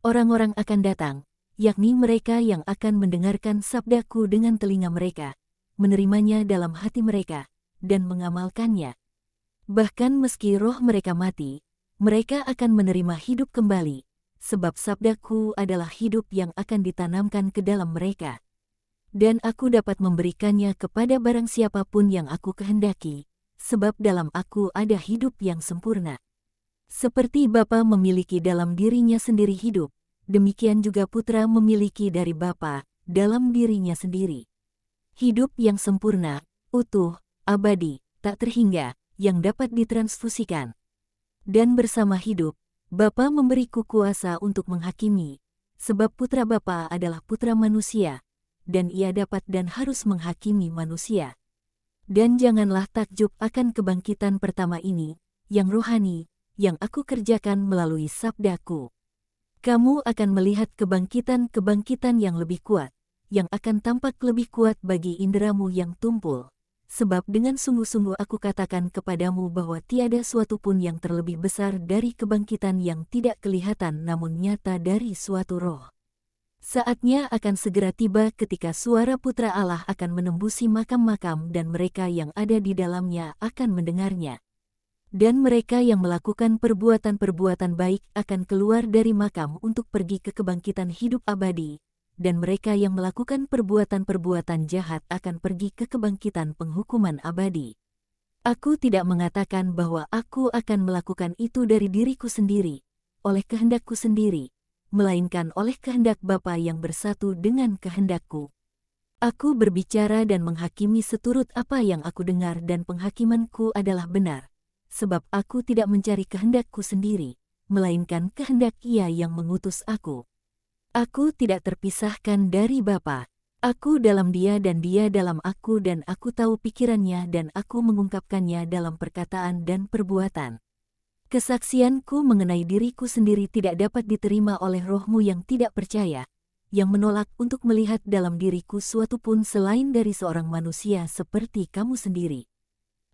orang-orang akan datang, yakni mereka yang akan mendengarkan sabdaku dengan telinga mereka, menerimanya dalam hati mereka, dan mengamalkannya. Bahkan meski roh mereka mati, mereka akan menerima hidup kembali, sebab sabdaku adalah hidup yang akan ditanamkan ke dalam mereka. Dan aku dapat memberikannya kepada barang siapapun yang aku kehendaki, sebab dalam aku ada hidup yang sempurna. Seperti Bapa memiliki dalam dirinya sendiri hidup, demikian juga Putra memiliki dari Bapa dalam dirinya sendiri. Hidup yang sempurna, utuh, abadi, tak terhingga, yang dapat ditransfusikan. Dan bersama hidup, Bapa memberiku kuasa untuk menghakimi, sebab Putra Bapa adalah Putra manusia, dan ia dapat dan harus menghakimi manusia. Dan janganlah takjub akan kebangkitan pertama ini, yang rohani, yang aku kerjakan melalui sabdaku. Kamu akan melihat kebangkitan-kebangkitan yang lebih kuat, yang akan tampak lebih kuat bagi inderamu yang tumpul. Sebab dengan sungguh-sungguh aku katakan kepadamu bahwa tiada suatu pun yang terlebih besar dari kebangkitan yang tidak kelihatan namun nyata dari suatu roh. Saatnya akan segera tiba ketika suara Putra Allah akan menembusi makam-makam dan mereka yang ada di dalamnya akan mendengarnya. Dan mereka yang melakukan perbuatan-perbuatan baik akan keluar dari makam untuk pergi ke kebangkitan hidup abadi. Dan mereka yang melakukan perbuatan-perbuatan jahat akan pergi ke kebangkitan penghukuman abadi. Aku tidak mengatakan bahwa aku akan melakukan itu dari diriku sendiri, oleh kehendakku sendiri, melainkan oleh kehendak Bapa yang bersatu dengan kehendakku. Aku berbicara dan menghakimi seturut apa yang aku dengar dan penghakimanku adalah benar, sebab aku tidak mencari kehendakku sendiri, melainkan kehendak Ia yang mengutus aku. Aku tidak terpisahkan dari Bapa. Aku dalam Dia dan Dia dalam aku dan aku tahu pikirannya dan aku mengungkapkannya dalam perkataan dan perbuatan. Kesaksianku mengenai diriku sendiri tidak dapat diterima oleh rohmu yang tidak percaya, yang menolak untuk melihat dalam diriku suatu pun selain dari seorang manusia seperti kamu sendiri.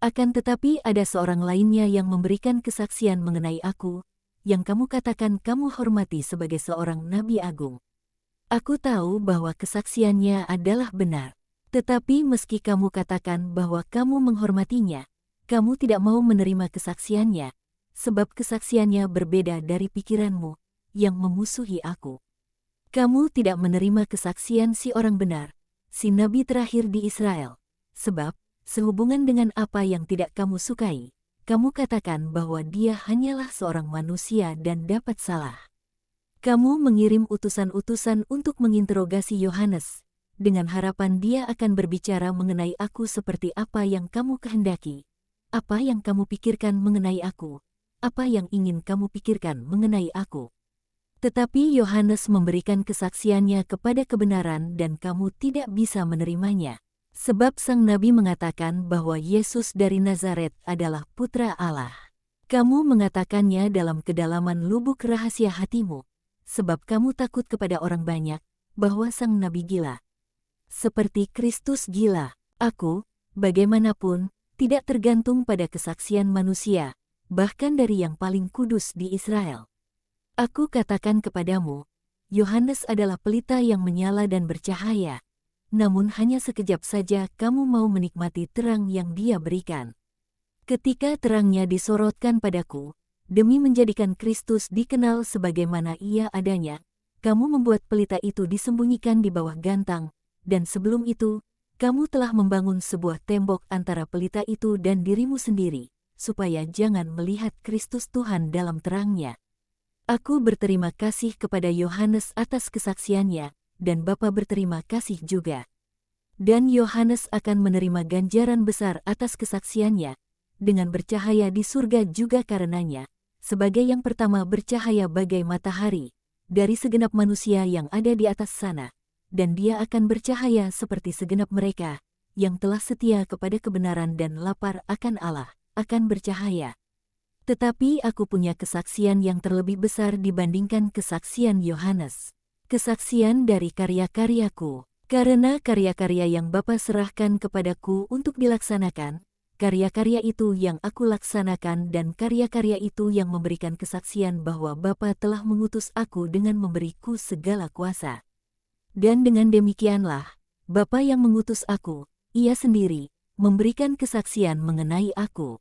Akan tetapi ada seorang lainnya yang memberikan kesaksian mengenai aku, yang kamu katakan kamu hormati sebagai seorang Nabi Agung. Aku tahu bahwa kesaksiannya adalah benar. Tetapi meski kamu katakan bahwa kamu menghormatinya, kamu tidak mau menerima kesaksiannya, sebab kesaksiannya berbeda dari pikiranmu, yang memusuhi aku. Kamu tidak menerima kesaksian si orang benar, si Nabi terakhir di Israel, sebab, sehubungan dengan apa yang tidak kamu sukai, kamu katakan bahwa dia hanyalah seorang manusia dan dapat salah. Kamu mengirim utusan-utusan untuk menginterogasi Yohanes, dengan harapan dia akan berbicara mengenai aku seperti apa yang kamu kehendaki, apa yang kamu pikirkan mengenai aku, apa yang ingin kamu pikirkan mengenai aku. Tetapi Yohanes memberikan kesaksiannya kepada kebenaran dan kamu tidak bisa menerimanya. Sebab sang Nabi mengatakan bahwa Yesus dari Nazaret adalah Putra Allah. Kamu mengatakannya dalam kedalaman lubuk rahasia hatimu, sebab kamu takut kepada orang banyak, bahwa sang Nabi gila. Seperti Kristus gila, aku, bagaimanapun, tidak tergantung pada kesaksian manusia, bahkan dari yang paling kudus di Israel. Aku katakan kepadamu, Yohanes adalah pelita yang menyala dan bercahaya, namun hanya sekejap saja kamu mau menikmati terang yang dia berikan. Ketika terangnya disorotkan padaku, demi menjadikan Kristus dikenal sebagaimana ia adanya, kamu membuat pelita itu disembunyikan di bawah gantang, dan sebelum itu, kamu telah membangun sebuah tembok antara pelita itu dan dirimu sendiri, supaya jangan melihat Kristus Tuhan dalam terangnya. Aku berterima kasih kepada Yohanes atas kesaksiannya, dan Bapa berterima kasih juga. Dan Yohanes akan menerima ganjaran besar atas kesaksiannya, dengan bercahaya di surga juga karenanya, sebagai yang pertama bercahaya bagai matahari, dari segenap manusia yang ada di atas sana, dan dia akan bercahaya seperti segenap mereka, yang telah setia kepada kebenaran dan lapar akan Allah, akan bercahaya. Tetapi aku punya kesaksian yang terlebih besar dibandingkan kesaksian Yohanes. Kesaksian dari karya-karyaku, karena karya-karya yang Bapa serahkan kepadaku untuk dilaksanakan, karya-karya itu yang aku laksanakan dan karya-karya itu yang memberikan kesaksian bahwa Bapa telah mengutus aku dengan memberiku segala kuasa. Dan dengan demikianlah, Bapa yang mengutus aku, Ia sendiri, memberikan kesaksian mengenai aku.